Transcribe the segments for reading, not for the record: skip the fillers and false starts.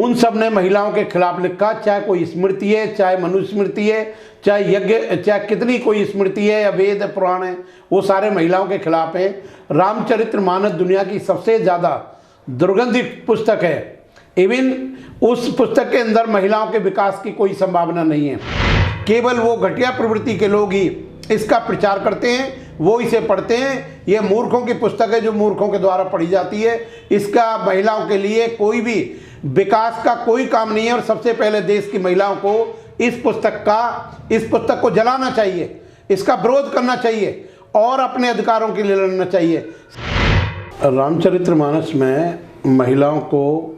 उन सब ने महिलाओं के खिलाफ लिखा, चाहे कोई स्मृति है, चाहे मनुस्मृति है, चाहे यज्ञ, चाहे कितनी कोई स्मृति है या वेद पुराण है, वो सारे महिलाओं के खिलाफ हैं। रामचरितमानस दुनिया की सबसे ज़्यादा दुर्गंधित पुस्तक है। इवन उस पुस्तक के अंदर महिलाओं के विकास की कोई संभावना नहीं है। केवल वो घटिया प्रवृत्ति के लोग ही इसका प्रचार करते हैं, वो इसे पढ़ते हैं। ये मूर्खों की पुस्तक है जो मूर्खों के द्वारा पढ़ी जाती है। इसका महिलाओं के लिए कोई भी विकास का कोई काम नहीं है। और सबसे पहले देश की महिलाओं को इस पुस्तक को जलाना चाहिए, इसका विरोध करना चाहिए और अपने अधिकारों के लिए लड़ना चाहिए। रामचरितमानस में महिलाओं को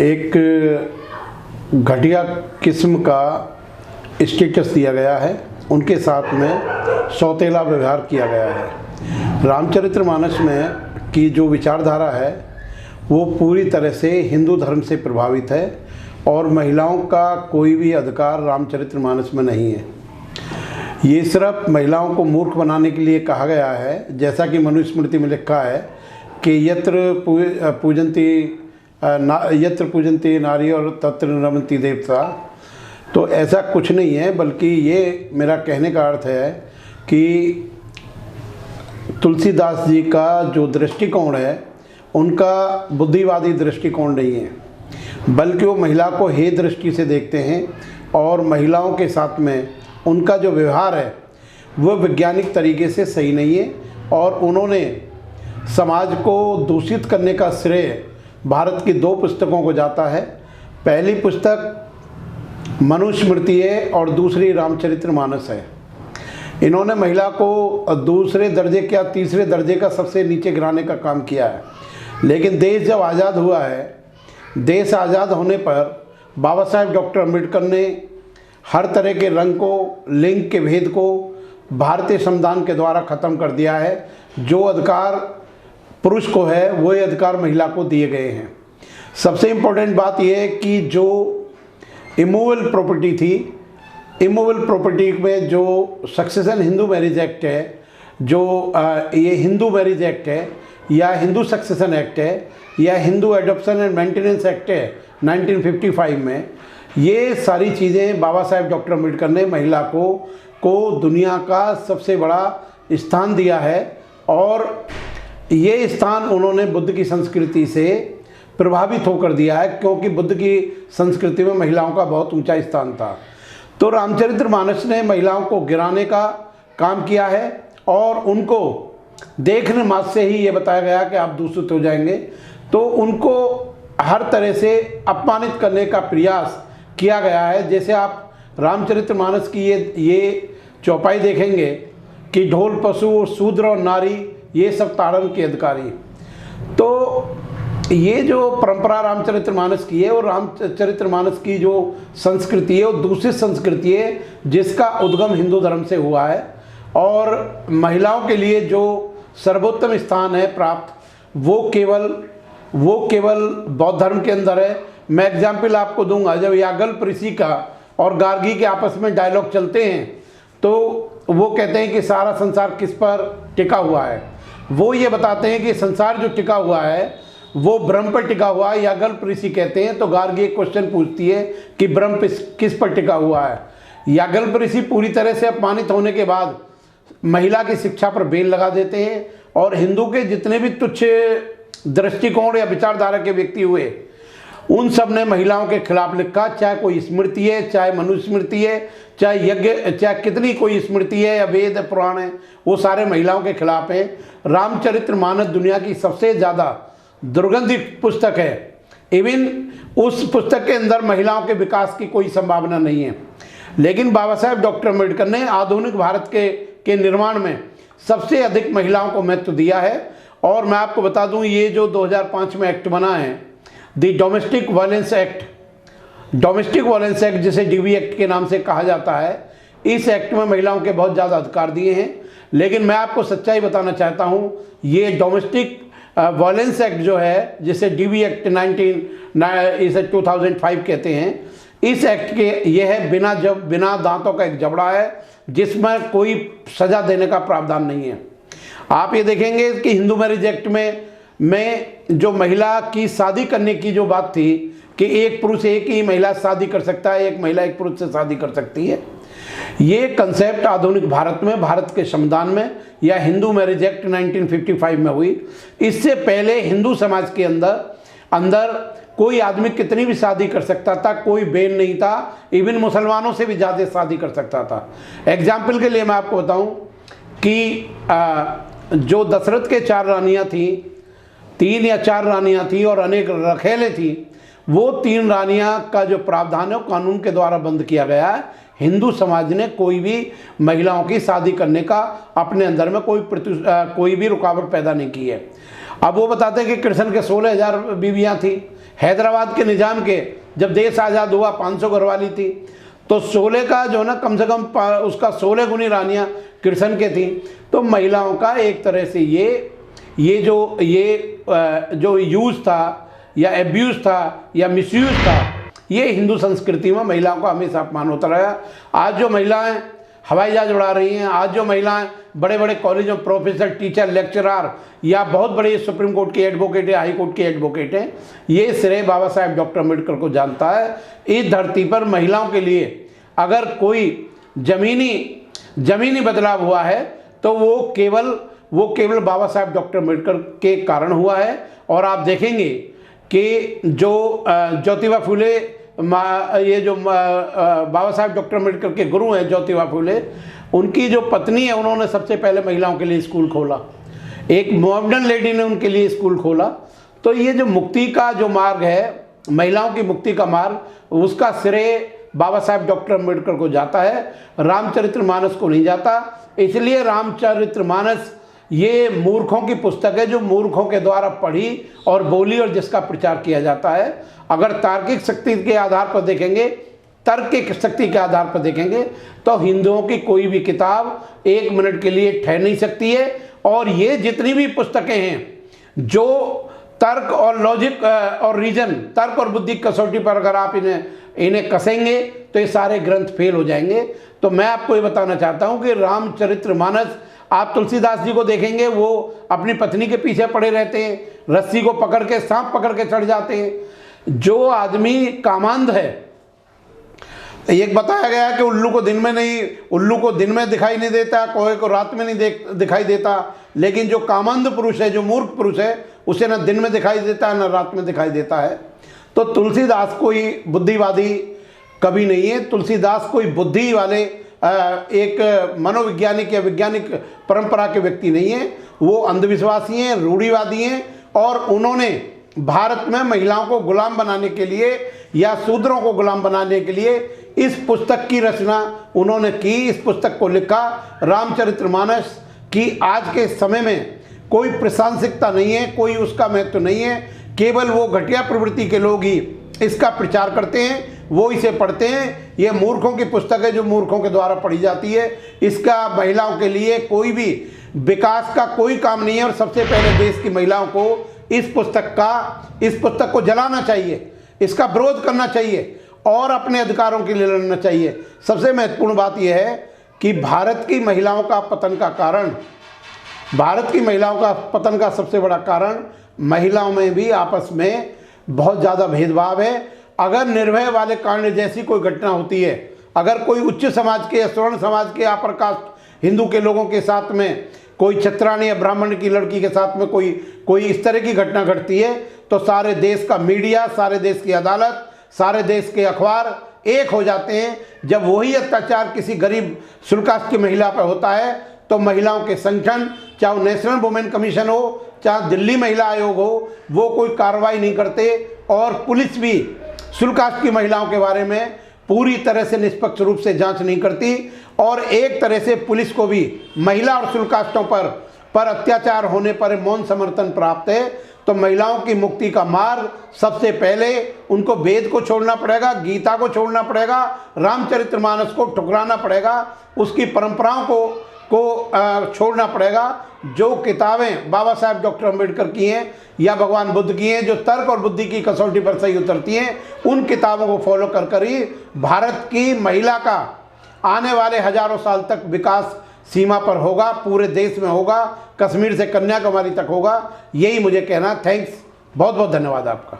एक घटिया किस्म का स्टेटस दिया गया है, उनके साथ में सौतेला व्यवहार किया गया है। रामचरितमानस में की जो विचारधारा है वो पूरी तरह से हिंदू धर्म से प्रभावित है और महिलाओं का कोई भी अधिकार रामचरितमानस में नहीं है। ये सिर्फ महिलाओं को मूर्ख बनाने के लिए कहा गया है, जैसा कि मनुस्मृति में लिखा है कि यत्र पूजन्ति नारी और तत्र रमन्ति देवता। तो ऐसा कुछ नहीं है, बल्कि ये मेरा कहने का अर्थ है कि तुलसीदास जी का जो दृष्टिकोण है उनका बुद्धिवादी दृष्टिकोण नहीं है, बल्कि वो महिला को हे दृष्टि से देखते हैं और महिलाओं के साथ में उनका जो व्यवहार है वो वैज्ञानिक तरीके से सही नहीं है। और उन्होंने समाज को दूषित करने का श्रेय भारत की दो पुस्तकों को जाता है। पहली पुस्तक मनुस्मृति है और दूसरी रामचरितमानस है। इन्होंने महिला को दूसरे दर्जे क्या तीसरे दर्जे का सबसे नीचे गिराने का काम किया है। लेकिन देश जब आज़ाद हुआ है, देश आज़ाद होने पर बाबा साहेब डॉक्टर अम्बेडकर ने हर तरह के रंग को, लिंग के भेद को भारतीय संविधान के द्वारा ख़त्म कर दिया है। जो अधिकार पुरुष को है वही अधिकार महिला को दिए गए हैं। सबसे इम्पोर्टेंट बात यह है कि जो इमूवेबल प्रॉपर्टी थी, इमूवेबल प्रॉपर्टी में जो सक्सेशन हिंदू मैरिज एक्ट है, जो ये हिंदू मैरिज एक्ट है या हिंदू सक्सेशन एक्ट है या Hindu adoption and maintenance act है 1955 में, ये सारी चीज़ें बाबा साहेब डॉक्टर अम्बेडकर ने महिला को दुनिया का सबसे बड़ा स्थान दिया है। और ये स्थान उन्होंने बुद्ध की संस्कृति से प्रभावित होकर दिया है, क्योंकि बुद्ध की संस्कृति में महिलाओं का बहुत ऊंचा स्थान था। तो रामचरितमानस ने महिलाओं को गिराने का काम किया है और उनको देखने मात्र से ही ये बताया गया कि आप दूषित हो जाएंगे। तो उनको हर तरह से अपमानित करने का प्रयास किया गया है। जैसे आप रामचरितमानस की ये चौपाई देखेंगे कि ढोल पशु शूद्र और नारी ये सब ताड़न के अधिकारी। तो ये जो परंपरा रामचरितमानस की है और रामचरितमानस की जो संस्कृति है वो दूसरी संस्कृति है जिसका उद्गम हिंदू धर्म से हुआ है। और महिलाओं के लिए जो सर्वोत्तम स्थान है प्राप्त वो केवल बौद्ध धर्म के अंदर है। मैं एग्जाम्पल आपको दूंगा, जब याज्ञवल्क्य ऋषि का और गार्गी के आपस में डायलॉग चलते हैं तो वो कहते हैं कि सारा संसार किस पर टिका हुआ है। वो ये बताते हैं कि संसार जो टिका हुआ है वो ब्रह्म पर टिका हुआ है, याज्ञवल्क्य ऋषि कहते हैं। तो गार्गी एक क्वेश्चन पूछती है कि ब्रह्म किस पर टिका हुआ है। याज्ञवल्क्य ऋषि पूरी तरह से अपमानित होने के बाद महिला की शिक्षा पर बेल लगा देते हैं और हिंदू के जितने भी तुच्छ दृष्टिकोण या विचारधारा के व्यक्ति हुए उन सब ने महिलाओं के खिलाफ लिखा, चाहे कोई स्मृति है, चाहे मनुस्मृति है, चाहे यज्ञ, चाहे कितनी कोई स्मृति है या वेद पुराण है, वो सारे महिलाओं के खिलाफ हैं। रामचरितमानस दुनिया की सबसे ज़्यादा दुर्गंधित पुस्तक है। इवन उस पुस्तक के अंदर महिलाओं के विकास की कोई संभावना नहीं है। लेकिन बाबा साहेब डॉक्टर अम्बेडकर ने आधुनिक भारत के निर्माण में सबसे अधिक महिलाओं को महत्व दिया है। और मैं आपको बता दूं, ये जो 2005 में एक्ट बना है, द डोमेस्टिक वायलेंस एक्ट जिसे डीवी एक्ट के नाम से कहा जाता है, इस एक्ट में महिलाओं के बहुत ज़्यादा अधिकार दिए हैं। लेकिन मैं आपको सच्चाई बताना चाहता हूँ, ये डोमेस्टिक वायलेंस एक्ट जो है, जिसे डीवी एक्ट 2005 कहते हैं, इस एक्ट के ये है बिना दांतों का एक जबड़ा है जिसमें कोई सजा देने का प्रावधान नहीं है। आप ये देखेंगे कि हिंदू मैरिज एक्ट में जो महिला की शादी करने की जो बात थी, कि एक पुरुष एक ही महिला से शादी कर सकता है, एक महिला एक पुरुष से शादी कर सकती है। ये कंसेप्ट आधुनिक भारत में, भारत के संविधान में या हिंदू मैरिज एक्ट 1955 में हुई। इससे पहले हिंदू समाज के अंदर कोई आदमी कितनी भी शादी कर सकता था, कोई बैन नहीं था, इवन मुसलमानों से भी ज़्यादा शादी कर सकता था। एग्जाम्पल के लिए मैं आपको बताऊं कि जो दशरथ के 4 रानियां थी, 3 या 4 रानियां थी और अनेक रखेले थी, वो 3 रानियां का जो प्रावधान है वो कानून के द्वारा बंद किया गया है। हिंदू समाज ने कोई भी महिलाओं की शादी करने का अपने अंदर में कोई भी रुकावट पैदा नहीं की है। अब वो बताते हैं कि कृष्ण के 16,000 बीवियाँ थी। हैदराबाद के निज़ाम के जब देश आज़ाद हुआ 500 घरवाली थी, तो 16 का जो ना कम से कम उसका 16 गुनी रानियाँ कृष्ण के थी। तो महिलाओं का एक तरह से ये जो यूज़ था या एब्यूज़ था या मिसयूज़ था, ये हिंदू संस्कृति में महिलाओं का हमेशा अपमान होता रहा। आज जो महिलाएं हवाई जहाज उड़ा रही हैं, आज जो महिलाएं बड़े बड़े कॉलेज में प्रोफेसर, टीचर, लेक्चरर या बहुत बड़े सुप्रीम कोर्ट की एडवोकेट है, हाई कोर्ट की एडवोकेट हैं, ये श्रेय बाबा साहेब डॉक्टर अम्बेडकर को जानता है। इस धरती पर महिलाओं के लिए अगर कोई जमीनी बदलाव हुआ है तो वो केवल बाबा साहेब डॉक्टर अम्बेडकर के कारण हुआ है। और आप देखेंगे कि जो ज्योतिबा फुले, ये जो बाबा साहेब डॉक्टर अम्बेडकर के गुरु हैं ज्योतिबा फुले, उनकी जो पत्नी है, उन्होंने सबसे पहले महिलाओं के लिए स्कूल खोला। एक मॉडर्न लेडी ने उनके लिए स्कूल खोला। तो ये जो मुक्ति का जो मार्ग है, महिलाओं की मुक्ति का मार्ग, उसका श्रेय बाबा साहेब डॉक्टर अम्बेडकर को जाता है, रामचरितमानस को नहीं जाता। इसलिए रामचरितमानस ये मूर्खों की पुस्तक है, जो मूर्खों के द्वारा पढ़ी और बोली और जिसका प्रचार किया जाता है। अगर तार्किक शक्ति के आधार पर देखेंगे, तर्क की शक्ति के आधार पर देखेंगे, तो हिंदुओं की कोई भी किताब 1 मिनट के लिए ठहर नहीं सकती है। और ये जितनी भी पुस्तकें हैं जो तर्क और लॉजिक और रीजन, तर्क और बुद्धि कसौटी पर अगर आप इन्हें कसेंगे तो ये सारे ग्रंथ फेल हो जाएंगे। तो मैं आपको ये बताना चाहता हूँ कि रामचरितमानस, आप तुलसीदास जी को देखेंगे, वो अपनी पत्नी के पीछे पड़े रहते हैं, रस्सी को पकड़ के, सांप पकड़ के चढ़ जाते हैं। जो आदमी कामांध है, एक बताया गया है कि उल्लू को दिन में दिखाई नहीं देता, कोहे को रात में नहीं दिखाई देता, लेकिन जो कामांध पुरुष है, जो मूर्ख पुरुष है, उसे न दिन में दिखाई देता है न रात में दिखाई देता है। तो तुलसीदास कोई बुद्धिवादी कभी नहीं है। तुलसीदास कोई बुद्धि वाले एक मनोवैज्ञानिक या वैज्ञानिक परंपरा के व्यक्ति नहीं है। वो अंधविश्वासी हैं, रूढ़िवादी हैं, और उन्होंने भारत में महिलाओं को गुलाम बनाने के लिए या शूद्रों को गुलाम बनाने के लिए इस पुस्तक की रचना उन्होंने की। इस पुस्तक को लिखा। रामचरितमानस की आज के समय में कोई प्रासंगिकता नहीं है, कोई उसका महत्व नहीं है। केवल वो घटिया प्रवृत्ति के लोग ही इसका प्रचार करते हैं, वो इसे पढ़ते हैं। ये मूर्खों की पुस्तक है जो मूर्खों के द्वारा पढ़ी जाती है। इसका महिलाओं के लिए कोई भी विकास का कोई काम नहीं है। और सबसे पहले देश की महिलाओं को इस पुस्तक को जलाना चाहिए, इसका विरोध करना चाहिए और अपने अधिकारों के लिए लड़ना चाहिए। सबसे महत्वपूर्ण बात यह है कि भारत की महिलाओं का पतन का सबसे बड़ा कारण महिलाओं में भी आपस में बहुत ज़्यादा भेदभाव है। अगर निर्भय वाले कांड जैसी कोई घटना होती है, अगर कोई उच्च समाज के या स्वर्ण समाज के अपर कास्ट हिंदू के लोगों के साथ में कोई क्षत्राणी या ब्राह्मण की लड़की के साथ में कोई इस तरह की घटना घटती है, तो सारे देश का मीडिया, सारे देश की अदालत, सारे देश के अखबार एक हो जाते हैं। जब वही अत्याचार किसी गरीब शुल्कास्ट की महिला पर होता है तो महिलाओं के संगठन, चाहे नेशनल वुमेन कमीशन हो, चाहे दिल्ली महिला आयोग हो, वो कोई कार्रवाई नहीं करते। और पुलिस भी शुल्कास्ट की महिलाओं के बारे में पूरी तरह से निष्पक्ष रूप से जांच नहीं करती। और एक तरह से पुलिस को भी महिला और शुल्कास्टों पर अत्याचार होने पर मौन समर्थन प्राप्त है। तो महिलाओं की मुक्ति का मार्ग सबसे पहले उनको वेद को छोड़ना पड़ेगा, गीता को छोड़ना पड़ेगा, रामचरितमानस को ठुकराना पड़ेगा, उसकी परंपराओं को छोड़ना पड़ेगा। जो किताबें बाबा साहेब डॉक्टर अम्बेडकर की हैं या भगवान बुद्ध की हैं, जो तर्क और बुद्धि की कसौटी पर सही उतरती हैं, उन किताबों को फॉलो कर ही भारत की महिला का आने वाले हजारों साल तक विकास सीमा पर होगा, पूरे देश में होगा, कश्मीर से कन्याकुमारी तक होगा। यही मुझे कहना। थैंक्स, बहुत बहुत धन्यवाद आपका।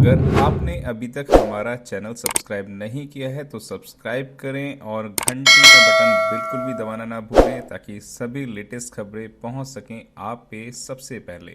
अगर आपने अभी तक हमारा चैनल सब्सक्राइब नहीं किया है तो सब्सक्राइब करें और घंटी का बटन बिल्कुल भी दबाना ना भूलें ताकि सभी लेटेस्ट खबरें पहुंच सकें आप पे सबसे पहले।